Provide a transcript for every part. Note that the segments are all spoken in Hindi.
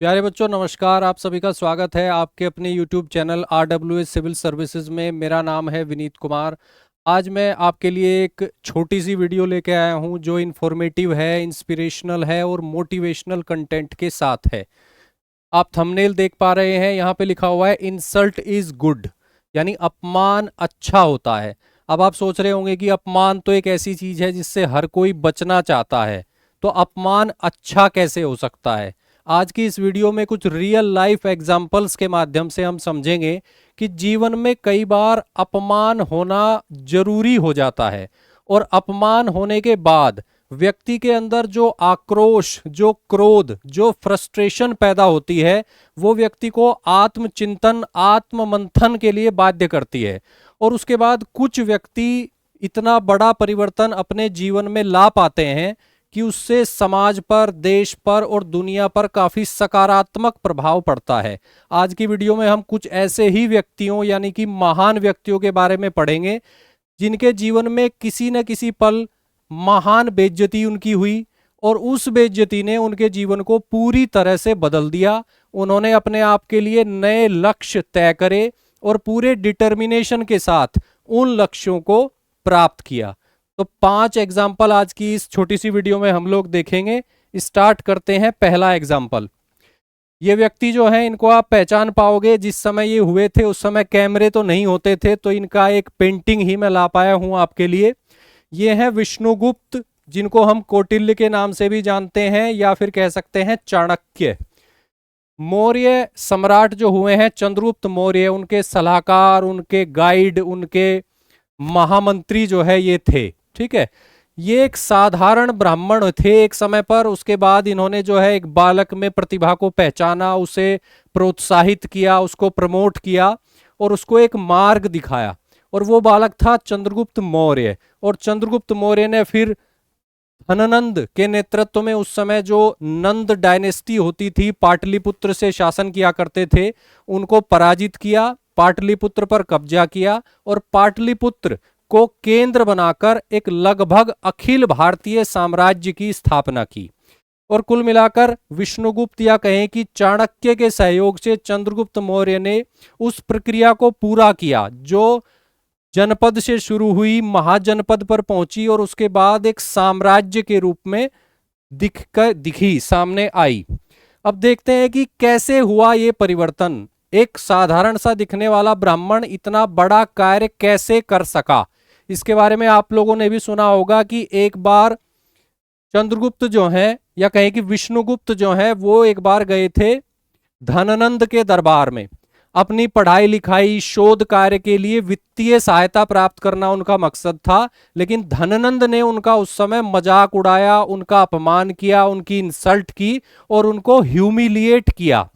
प्यारे बच्चों नमस्कार। आप सभी का स्वागत है आपके अपने YouTube channel RWS civil services में। मेरा नाम है विनीत कुमार। आज मैं आपके लिए एक छोटी सी वीडियो लेके आया हूं जो इन्फॉर्मेटिव है, इंस्पिरेशनल है और मोटिवेशनल कंटेंट के साथ है। आप थंबनेल देख पा रहे हैं, यहाँ पे लिखा हुआ है इंसल्ट इज गुड, यानी अपमान अच्छा होता है। अब आप सोच रहे होंगे कि अपमान तो एक ऐसी चीज है जिससे हर कोई बचना चाहता है, तो अपमान अच्छा कैसे हो सकता है। आज की इस वीडियो में कुछ रियल लाइफ एग्जाम्पल्स के माध्यम से हम समझेंगे कि जीवन में कई बार अपमान होना जरूरी हो जाता है और अपमान होने के बाद व्यक्ति के अंदर जो आक्रोश, जो क्रोध, जो फ्रस्ट्रेशन पैदा होती है वो व्यक्ति को आत्मचिंतन, आत्ममंथन के लिए बाध्य करती है। और उसके बाद कुछ व्यक्ति इतना बड़ा परिवर्तन अपने जीवन में ला पाते हैं कि उससे समाज पर, देश पर और दुनिया पर काफी सकारात्मक प्रभाव पड़ता है। आज की वीडियो में हम कुछ ऐसे ही व्यक्तियों यानी कि महान व्यक्तियों के बारे में पढ़ेंगे जिनके जीवन में किसी न किसी पल महान बेइज्जती उनकी हुई और उस बेइज्जती ने उनके जीवन को पूरी तरह से बदल दिया। उन्होंने अपने आप के लिए नए लक्ष्य तय करे और पूरे डिटर्मिनेशन के साथ उन लक्ष्यों को प्राप्त किया। तो 5 एग्जाम्पल आज की इस छोटी सी वीडियो में हम लोग देखेंगे। स्टार्ट करते हैं। पहला एग्जाम्पल, ये व्यक्ति जो है इनको आप पहचान पाओगे। जिस समय ये हुए थे उस समय कैमरे तो नहीं होते थे, तो इनका एक पेंटिंग ही मैं ला पाया हूं आपके लिए। ये हैं विष्णुगुप्त, जिनको हम कौटिल्य के नाम से भी जानते हैं या फिर कह सकते हैं चाणक्य। मौर्य सम्राट जो हुए हैं चंद्रगुप्त मौर्य, उनके सलाहकार, उनके गाइड, उनके महामंत्री जो है ये थे। ठीक है, ये एक साधारण ब्राह्मण थे एक समय पर। उसके बाद इन्होंने जो है एक बालक में प्रतिभा को पहचाना, उसे प्रोत्साहित किया, उसको प्रमोट किया और उसको एक मार्ग दिखाया। और वो बालक था चंद्रगुप्त मौर्य। और चंद्रगुप्त मौर्य ने फिर धननंद के नेतृत्व में, उस समय जो नंद डायनेस्टी होती थी, पाटलिपुत्र से शासन किया करते थे, उनको पराजित किया, पाटलिपुत्र पर कब्जा किया और पाटलिपुत्र को केंद्र बनाकर एक लगभग अखिल भारतीय साम्राज्य की स्थापना की। और कुल मिलाकर विष्णुगुप्त या कहें कि चाणक्य के सहयोग से चंद्रगुप्त मौर्य ने उस प्रक्रिया को पूरा किया जो जनपद से शुरू हुई, महाजनपद पर पहुंची और उसके बाद एक साम्राज्य के रूप में दिखी, सामने आई। अब देखते हैं कि कैसे हुआ ये परिवर्तन। एक साधारण सा दिखने वाला ब्राह्मण इतना बड़ा कार्य कैसे कर सका, इसके बारे में आप लोगों ने भी सुना होगा कि एक बार चंद्रगुप्त जो हैं या कहें कि विष्णुगुप्त जो हैं वो एक बार गए थे धननंद के दरबार में। अपनी पढ़ाई लिखाई, शोध कार्य के लिए वित्तीय सहायता प्राप्त करना उनका मकसद था, लेकिन धननंद ने उनका उस समय मजाक उड़ाया, उनका अपमान किया, उनकी इंसल्ट की और उनको ह्यूमिलिएट किया।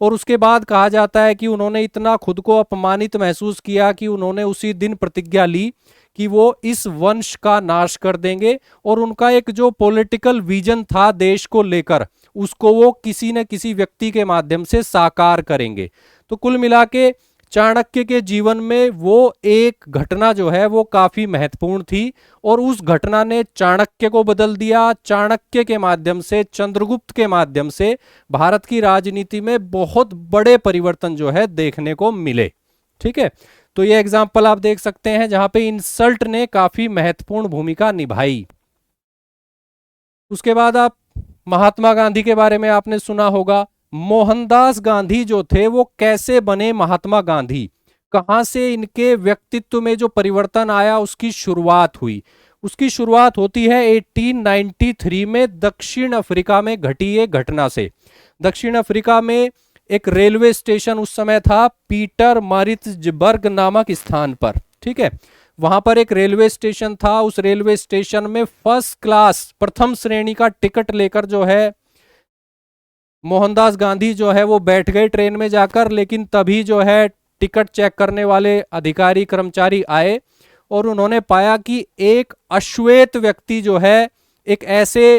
और उसके बाद कहा जाता है कि उन्होंने इतना खुद को अपमानित महसूस किया कि उन्होंने उसी दिन प्रतिज्ञा ली कि वो इस वंश का नाश कर देंगे और उनका एक जो पॉलिटिकल विजन था देश को लेकर, उसको वो किसी न किसी व्यक्ति के माध्यम से साकार करेंगे। तो कुल मिला के चाणक्य के जीवन में वो एक घटना जो है वो काफी महत्वपूर्ण थी और उस घटना ने चाणक्य को बदल दिया। चाणक्य के माध्यम से, चंद्रगुप्त के माध्यम से भारत की राजनीति में बहुत बड़े परिवर्तन जो है देखने को मिले। ठीक है, तो ये एग्जाम्पल आप देख सकते हैं जहां पे इंसल्ट ने काफी महत्वपूर्ण भूमिका निभाई। उसके बाद आप महात्मा गांधी के बारे में आपने सुना होगा। मोहनदास गांधी जो थे वो कैसे बने महात्मा गांधी, कहां से इनके व्यक्तित्व में जो परिवर्तन आया उसकी शुरुआत हुई। उसकी शुरुआत होती है 1893 में दक्षिण अफ्रीका में घटी एक घटना से। दक्षिण अफ्रीका में एक रेलवे स्टेशन उस समय था पीटर मारिट्जबर्ग नामक स्थान पर। ठीक है, वहां पर एक रेलवे स्टेशन था। उस रेलवे स्टेशन में फर्स्ट क्लास, प्रथम श्रेणी का टिकट लेकर जो है मोहनदास गांधी जो है वो बैठ गए ट्रेन में जाकर, लेकिन तभी जो है टिकट चेक करने वाले अधिकारी, कर्मचारी आए और उन्होंने पाया कि एक अश्वेत व्यक्ति जो है एक ऐसे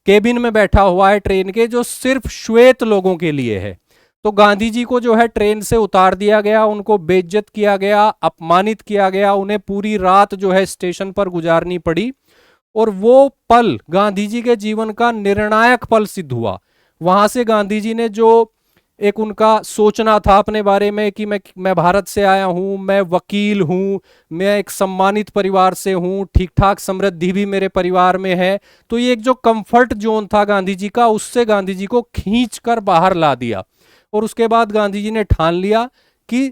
केबिन में बैठा हुआ है ट्रेन के जो सिर्फ श्वेत लोगों के लिए है। तो गांधी जी को जो है ट्रेन से उतार दिया गया, उनको बेइज्जत किया गया, अपमानित किया गया, उन्हें पूरी रात जो है स्टेशन पर गुजारनी पड़ी। और वो पल गांधी जी के जीवन का निर्णायक पल सिद्ध हुआ। वहां से गांधी जी ने जो एक उनका सोचना था अपने बारे में कि मैं भारत से आया हूं, मैं वकील हूं, मैं एक सम्मानित परिवार से हूं, ठीक ठाक समृद्धि भी मेरे परिवार में है, तो ये एक जो कंफर्ट जोन था गांधी जी का, उससे गांधी जी को खींच कर बाहर ला दिया। और उसके बाद गांधी जी ने ठान लिया कि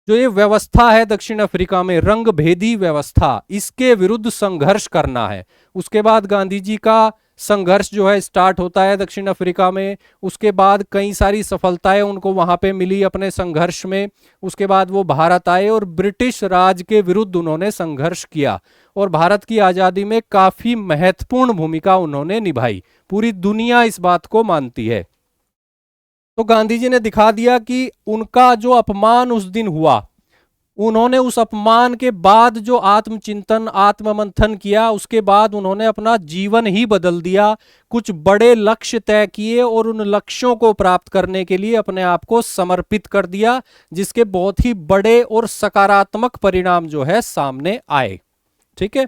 जो ये व्यवस्था है दक्षिण अफ्रीका में, रंग भेदी व्यवस्था, इसके विरुद्ध संघर्ष करना है। उसके बाद गांधी जी का संघर्ष जो है स्टार्ट होता है दक्षिण अफ्रीका में। उसके बाद कई सारी सफलताएं उनको वहां पे मिली अपने संघर्ष में। उसके बाद वो भारत आए और ब्रिटिश राज के विरुद्ध उन्होंने संघर्ष किया और भारत की आजादी में काफी महत्वपूर्ण भूमिका उन्होंने निभाई। पूरी दुनिया इस बात को मानती है। तो गांधी जी ने दिखा दिया कि उनका जो अपमान उस दिन हुआ, उन्होंने उस अपमान के बाद जो आत्मचिंतन आत्ममंथन किया, उसके बाद उन्होंने अपना जीवन ही बदल दिया, कुछ बड़े लक्ष्य तय किए और उन लक्ष्यों को प्राप्त करने के लिए अपने आप को समर्पित कर दिया, जिसके बहुत ही बड़े और सकारात्मक परिणाम जो है सामने आए। ठीक है,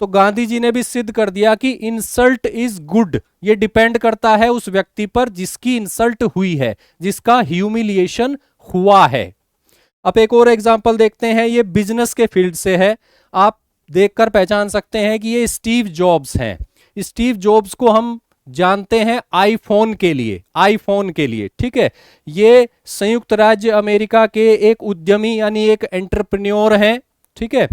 तो गांधी जी ने भी सिद्ध कर दिया कि इंसल्ट इज गुड। ये डिपेंड करता है उस व्यक्ति पर जिसकी इंसल्ट हुई है, जिसका ह्यूमिलिएशन हुआ है। अब एक और एग्जांपल देखते हैं, ये बिजनेस के फील्ड से है। आप देखकर पहचान सकते हैं कि ये स्टीव जॉब्स हैं। स्टीव जॉब्स को हम जानते हैं आईफोन के लिए, ठीक है। ये संयुक्त राज्य अमेरिका के एक उद्यमी यानी एक एंटरप्रेन्योर हैं, ठीक है।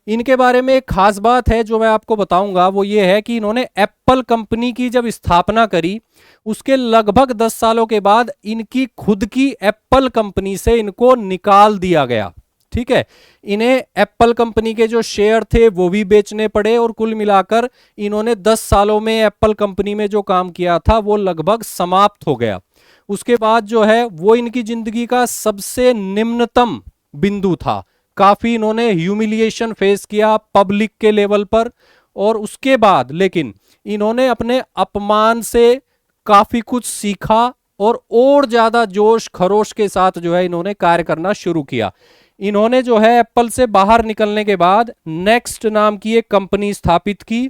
इनके बारे में एक खास बात है जो मैं आपको बताऊंगा, वो ये है कि इन्होंने एप्पल कंपनी की जब स्थापना करी, उसके लगभग 10 सालों के बाद इनकी खुद की एप्पल कंपनी से इनको निकाल दिया गया। ठीक है, इन्हें एप्पल कंपनी के जो शेयर थे वो भी बेचने पड़े और कुल मिलाकर इन्होंने 10 सालों में एप्पल कंपनी में जो काम किया था वो लगभग समाप्त हो गया। उसके बाद जो है वो इनकी जिंदगी का सबसे निम्नतम बिंदु था। काफी इन्होंने ह्यूमिलिएशन फेस किया पब्लिक के लेवल पर, और उसके बाद लेकिन इन्होंने अपने अपमान से काफी कुछ सीखा और ज्यादा जोश खरोश के साथ जो है इन्होंने कार्य करना शुरू किया। इन्होंने जो है एप्पल से बाहर निकलने के बाद नेक्स्ट नाम की एक कंपनी स्थापित की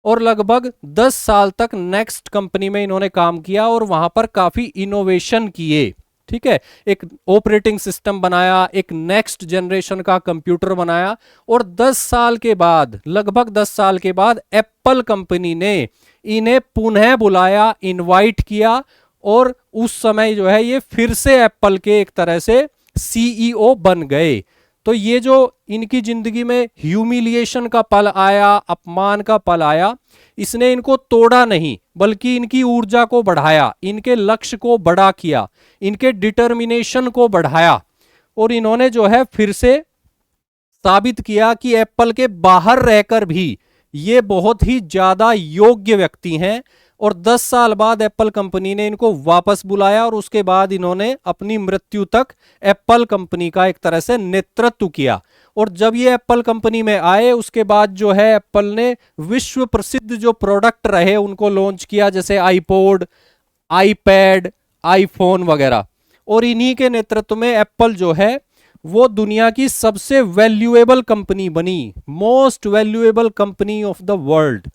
और लगभग 10 साल तक नेक्स्ट कंपनी में इन्होंने काम किया और वहां पर काफी इनोवेशन किए। ठीक है, एक ऑपरेटिंग सिस्टम बनाया, एक नेक्स्ट जनरेशन का कंप्यूटर बनाया, और 10 साल के बाद, लगभग 10 साल के बाद एप्पल कंपनी ने इन्हें पुनः बुलाया, इनवाइट किया, और उस समय जो है ये फिर से एप्पल के एक तरह से सीईओ बन गए। तो ये जो इनकी जिंदगी में ह्यूमिलिएशन का पल आया, अपमान का पल आया, इसने इनको तोड़ा नहीं बल्कि इनकी ऊर्जा को बढ़ाया, इनके लक्ष्य को बड़ा किया, इनके डिटर्मिनेशन को बढ़ाया, और इन्होंने जो है फिर से साबित किया कि एप्पल के बाहर रहकर भी ये बहुत ही ज्यादा योग्य व्यक्ति हैं। और 10 साल बाद एप्पल कंपनी ने इनको वापस बुलाया और उसके बाद इन्होंने अपनी मृत्यु तक एप्पल कंपनी का एक तरह से नेतृत्व किया। और जब ये एप्पल कंपनी में आए उसके बाद जो है एप्पल ने विश्व प्रसिद्ध जो प्रोडक्ट रहे उनको लॉन्च किया, जैसे आईपॉड, आईपैड, आईफोन वगैरह। और इन्हीं के नेतृत्व में एप्पल जो है वो दुनिया की सबसे वैल्यूएबल कंपनी बनी, most valuable company of the world.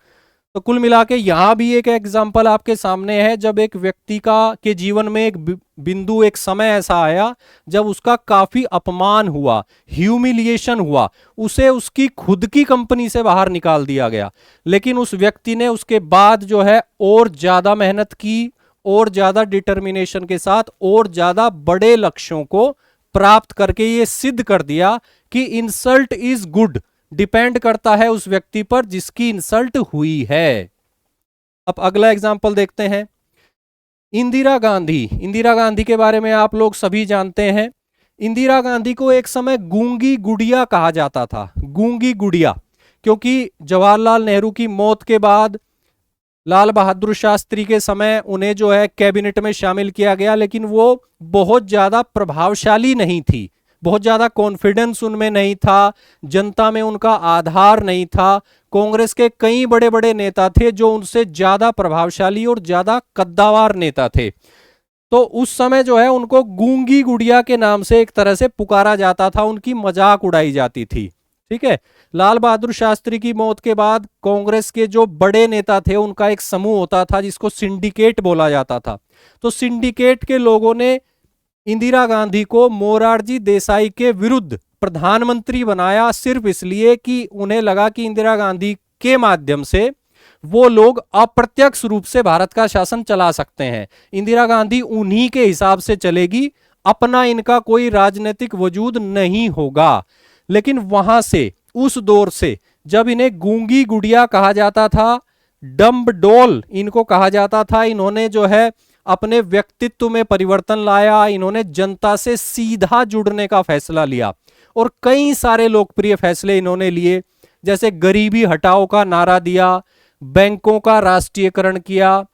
तो कुल मिला के यहां भी एक एग्जाम्पल आपके सामने है, जब एक व्यक्ति के जीवन में एक बिंदु, एक समय ऐसा आया जब उसका काफी अपमान हुआ, ह्यूमिलिएशन हुआ, उसे उसकी खुद की कंपनी से बाहर निकाल दिया गया, लेकिन उस व्यक्ति ने उसके बाद जो है और ज्यादा मेहनत की, और ज्यादा डिटर्मिनेशन के साथ और ज्यादा बड़े लक्ष्यों को प्राप्त करके ये सिद्ध कर दिया कि इंसल्ट इज गुड। डिपेंड करता है उस व्यक्ति पर जिसकी इंसल्ट हुई है। अब अगला एग्जाम्पल देखते हैं, इंदिरा गांधी के बारे में आप लोग सभी जानते हैं। इंदिरा गांधी को एक समय गूंगी गुड़िया कहा जाता था, गूंगी गुड़िया, क्योंकि जवाहरलाल नेहरू की मौत के बाद लाल बहादुर शास्त्री के समय उन्हें जो है कैबिनेट में शामिल किया गया, लेकिन वो बहुत ज्यादा प्रभावशाली नहीं थी, बहुत ज्यादा कॉन्फिडेंस उनमें नहीं था, जनता में उनका आधार नहीं था। कांग्रेस के कई बड़े बड़े नेता थे जो उनसे ज्यादा प्रभावशाली और ज्यादा कद्दावर नेता थे। तो उस समय जो है उनको गूंगी गुड़िया के नाम से एक तरह से पुकारा जाता था, उनकी मजाक उड़ाई जाती थी। ठीक है, लाल बहादुर शास्त्री की मौत के बाद कांग्रेस के जो बड़े नेता थे उनका एक समूह होता था जिसको सिंडिकेट बोला जाता था। तो सिंडिकेट के लोगों ने इंदिरा गांधी को मोरारजी देसाई के विरुद्ध प्रधानमंत्री बनाया, सिर्फ इसलिए कि उन्हें लगा कि इंदिरा गांधी के माध्यम से वो लोग अप्रत्यक्ष रूप से भारत का शासन चला सकते हैं। इंदिरा गांधी उन्हीं के हिसाब से चलेगी, अपना इनका कोई राजनीतिक वजूद नहीं होगा। लेकिन वहां से, उस दौर से, जब इन्हें गूंगी गुड़िया कहा जाता था, डम्ब डोल इनको कहा जाता था, इन्होंने जो है अपने व्यक्तित्व में परिवर्तन लाया, इन्होंने जनता से सीधा जुड़ने का फैसला लिया और कई सारे लोकप्रिय फैसले इन्होंने लिए, जैसे गरीबी हटाओ का नारा दिया, बैंकों का राष्ट्रीयकरण किया,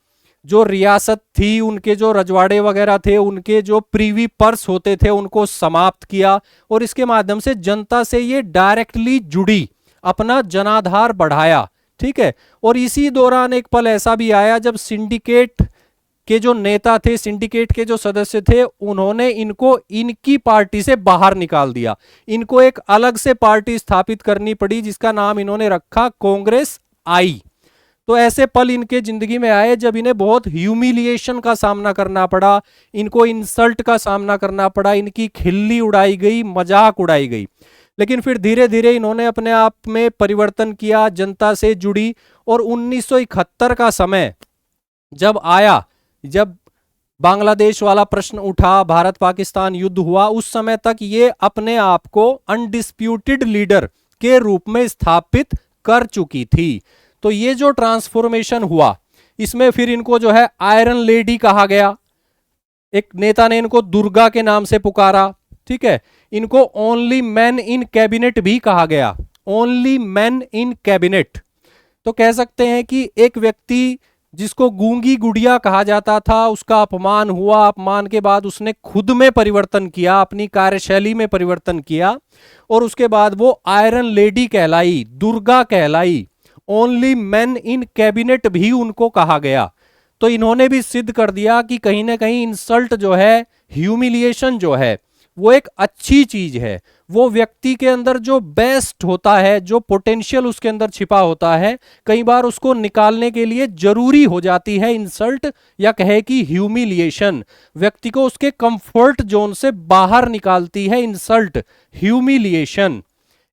जो रियासत थी उनके जो रजवाड़े वगैरह थे उनके जो प्रीवी पर्स होते थे उनको समाप्त किया और इसके माध्यम से जनता से ये डायरेक्टली जुड़ी, अपना जनाधार बढ़ाया। ठीक है, और इसी दौरान एक पल ऐसा भी आया जब सिंडिकेट के जो नेता थे, सिंडिकेट के जो सदस्य थे, उन्होंने इनको इनकी पार्टी से बाहर निकाल दिया। इनको एक अलग से पार्टी स्थापित करनी पड़ी जिसका नाम इन्होंने रखा कांग्रेस आई। तो ऐसे पल इनके जिंदगी में आए जब इन्हें बहुत ह्यूमिलिएशन का सामना करना पड़ा, इनको इंसल्ट का सामना करना पड़ा, इनकी खिल्ली उड़ाई गई, मजाक उड़ाई गई। लेकिन फिर धीरे धीरे इन्होंने अपने आप में परिवर्तन किया, जनता से जुड़ी और 1971 का समय जब आया, जब बांग्लादेश वाला प्रश्न उठा, भारत पाकिस्तान युद्ध हुआ, उस समय तक ये अपने आप को अनडिस्प्यूटेड लीडर के रूप में स्थापित कर चुकी थी। तो ये जो ट्रांसफॉर्मेशन हुआ, इसमें फिर इनको जो है आयरन लेडी कहा गया, एक नेता ने इनको दुर्गा के नाम से पुकारा। ठीक है, इनको ओनली मैन इन कैबिनेट भी कहा गया, ओनली मैन इन कैबिनेट। तो कह सकते हैं कि एक व्यक्ति जिसको गूंगी गुड़िया कहा जाता था, उसका अपमान हुआ, अपमान के बाद उसने खुद में परिवर्तन किया, अपनी कार्यशैली में परिवर्तन किया और उसके बाद वो आयरन लेडी कहलाई, दुर्गा कहलाई, ओनली मैन इन कैबिनेट भी उनको कहा गया। तो इन्होंने भी सिद्ध कर दिया कि कहीं ना कहीं इंसल्ट जो है, ह्यूमिलिएशन जो है, वो एक अच्छी चीज है। वो व्यक्ति के अंदर जो बेस्ट होता है, जो पोटेंशियल उसके अंदर छिपा होता है, कई बार उसको निकालने के लिए जरूरी हो जाती है इंसल्ट, या कहे कि ह्यूमिलिएशन। व्यक्ति को उसके कंफर्ट जोन से बाहर निकालती है इंसल्ट, ह्यूमिलिएशन।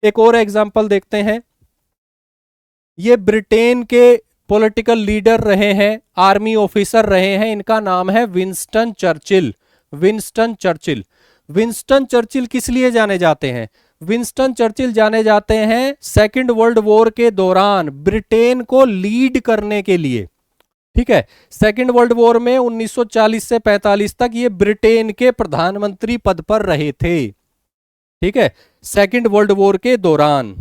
एक और एग्जांपल देखते हैं। ये ब्रिटेन के पॉलिटिकल लीडर रहे हैं, आर्मी ऑफिसर रहे हैं, इनका नाम है Winston Churchill. Winston Churchill, Winston Churchill किस लिए जाने जाते हैं? विंस्टन चर्चिल जाने जाते हैं सेकेंड वर्ल्ड वॉर के दौरान ब्रिटेन को लीड करने के लिए। ठीक है, सेकेंड वर्ल्ड वॉर में 1940 से 45 तक ये ब्रिटेन के प्रधानमंत्री पद पर रहे थे। ठीक है, सेकेंड वर्ल्ड वॉर के दौरान।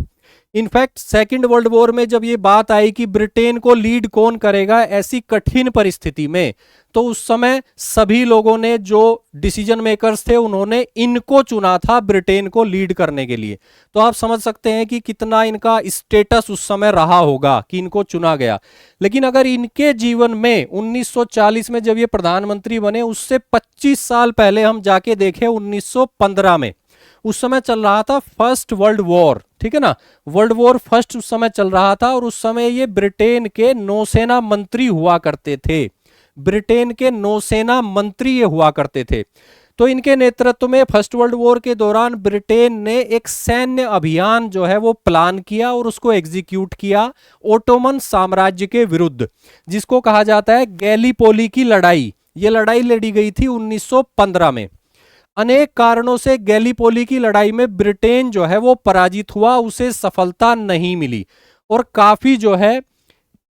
इनफैक्ट सेकेंड वर्ल्ड वॉर में जब ये बात आई कि ब्रिटेन को लीड कौन करेगा ऐसी कठिन परिस्थिति में, तो उस समय सभी लोगों ने, जो डिसीजन मेकर्स थे, उन्होंने इनको चुना था ब्रिटेन को लीड करने के लिए। तो आप समझ सकते हैं कि कितना इनका स्टेटस उस समय रहा होगा कि इनको चुना गया। लेकिन अगर इनके जीवन में 1940 में जब ये प्रधानमंत्री बने, उससे 25 साल पहले हम जाके देखें 1915 में, उस समय चल रहा था फर्स्ट वर्ल्ड वॉर। ठीक है ना, वर्ल्ड वॉर फर्स्ट उस समय चल रहा था और उस समय ये ब्रिटेन के नौसेना मंत्री हुआ करते थे। ब्रिटेन के नौसेना मंत्री ये हुआ करते थे। तो इनके नेतृत्व में फर्स्ट वर्ल्ड वॉर के दौरान ब्रिटेन ने एक सैन्य अभियान जो है वो प्लान किया और उसको एग्जीक्यूट किया ओटोमन साम्राज्य के विरुद्ध, जिसको कहा जाता है गैलीपोली की लड़ाई। ये लड़ाई लड़ी गई थी 1915 में। अनेक कारणों से गैलीपोली की लड़ाई में ब्रिटेन जो है वो पराजित हुआ, उसे सफलता नहीं मिली और काफी जो है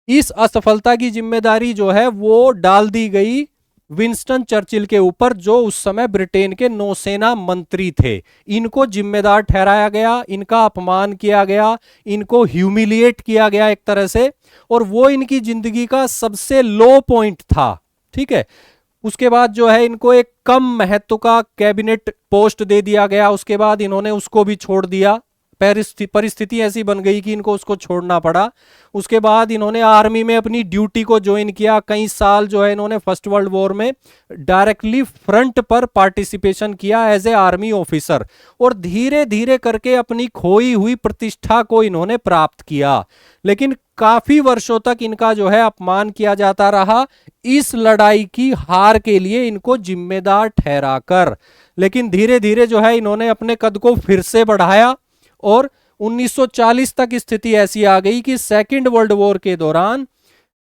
इस असफलता की जिम्मेदारी जो है वो डाल दी गई विंस्टन चर्चिल के ऊपर, जो उस समय ब्रिटेन के नौसेना मंत्री थे। इनको जिम्मेदार ठहराया गया, इनका अपमान किया गया, इनको ह्यूमिलिएट किया गया एक तरह से, और वो इनकी जिंदगी का सबसे लो पॉइंट था। ठीक है, उसके बाद जो है इनको एक कम महत्व का कैबिनेट पोस्ट दे दिया गया, उसके बाद इन्होंने उसको भी छोड़ दिया। परिस्थिति ऐसी बन गई कि इनको उसको छोड़ना पड़ा। उसके बाद इन्होंने आर्मी में अपनी ड्यूटी को ज्वाइन किया। कई साल जो है इन्होंने फर्स्ट वर्ल्ड वॉर में डायरेक्टली फ्रंट पर पार्टिसिपेशन किया एज ए आर्मी ऑफिसर, और धीरे धीरे करके अपनी खोई हुई प्रतिष्ठा को इन्होंने प्राप्त किया। लेकिन काफी वर्षों तक इनका जो है अपमान किया जाता रहा, इस लड़ाई की हार के लिए इनको जिम्मेदार ठहराकर। लेकिन धीरे धीरे जो है इन्होंने अपने कद को फिर से बढ़ाया, और 1940 तक स्थिति ऐसी आ गई कि सेकेंड वर्ल्ड वॉर के दौरान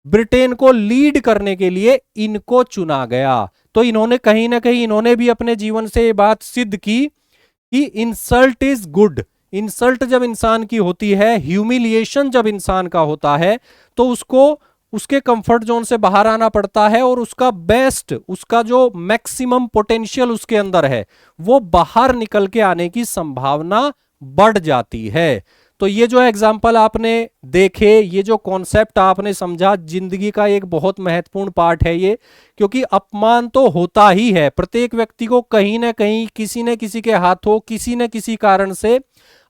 ब्रिटेन को लीड करने के लिए इनको चुना गया। तो इन्होंने कहीं ना कहीं इन्होंने भी अपने जीवन से ये बात सिद्ध की कि इंसल्ट इज गुड। इंसल्ट जब इंसान की होती है, ह्यूमिलिएशन जब इंसान का होता है, तो उसको उसके कंफर्ट जोन से बाहर आना पड़ता है, और उसका बेस्ट, उसका जो मैक्सिमम पोटेंशियल उसके अंदर है, वो बाहर निकल के आने की संभावना बढ़ जाती है। तो ये जो एग्जाम्पल आपने देखे, ये जो कॉन्सेप्ट आपने समझा, जिंदगी का एक बहुत महत्वपूर्ण पार्ट है ये। क्योंकि अपमान तो होता ही है, प्रत्येक व्यक्ति को कहीं ना कहीं किसी न किसी के हाथों किसी न किसी कारण से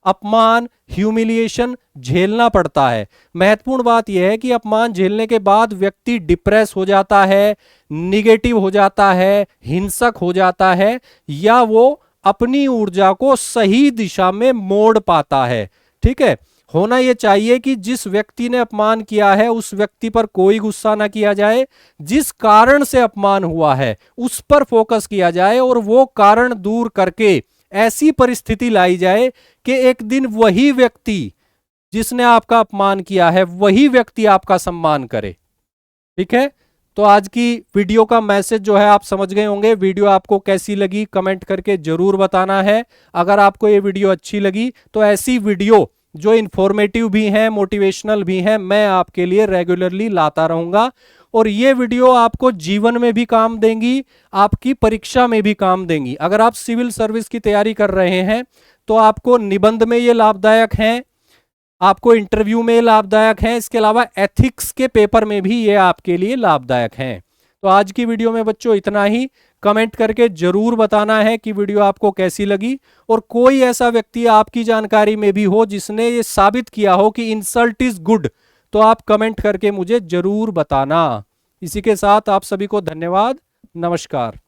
अपमान, ह्यूमिलिएशन झेलना पड़ता है। महत्वपूर्ण बात यह है कि अपमान झेलने के बाद व्यक्ति डिप्रेस हो जाता है, निगेटिव हो जाता है, हिंसक हो जाता है, या वो अपनी ऊर्जा को सही दिशा में मोड़ पाता है। ठीक है, होना यह चाहिए कि जिस व्यक्ति ने अपमान किया है उस व्यक्ति पर कोई गुस्सा ना किया जाए, जिस कारण से अपमान हुआ है उस पर फोकस किया जाए, और वो कारण दूर करके ऐसी परिस्थिति लाई जाए कि एक दिन वही व्यक्ति जिसने आपका अपमान किया है, वही व्यक्ति आपका सम्मान करे। ठीक है, तो आज की वीडियो का मैसेज जो है आप समझ गए होंगे। वीडियो आपको कैसी लगी कमेंट करके जरूर बताना है। अगर आपको ये वीडियो अच्छी लगी तो ऐसी वीडियो जो इंफॉर्मेटिव भी हैं, मोटिवेशनल भी हैं, मैं आपके लिए रेगुलरली लाता रहूंगा। और ये वीडियो आपको जीवन में भी काम देंगी, आपकी परीक्षा में भी काम देंगी। अगर आप सिविल सर्विस की तैयारी कर रहे हैं तो आपको निबंध में ये लाभदायक हैं, आपको इंटरव्यू में लाभदायक हैं, इसके अलावा एथिक्स के पेपर में भी ये आपके लिए लाभदायक हैं। तो आज की वीडियो में बच्चों इतना ही। कमेंट करके जरूर बताना है कि वीडियो आपको कैसी लगी, और कोई ऐसा व्यक्ति आपकी जानकारी में भी हो जिसने ये साबित किया हो कि इंसल्ट इज गुड, तो आप कमेंट करके मुझे जरूर बताना। इसी के साथ आप सभी को धन्यवाद, नमस्कार।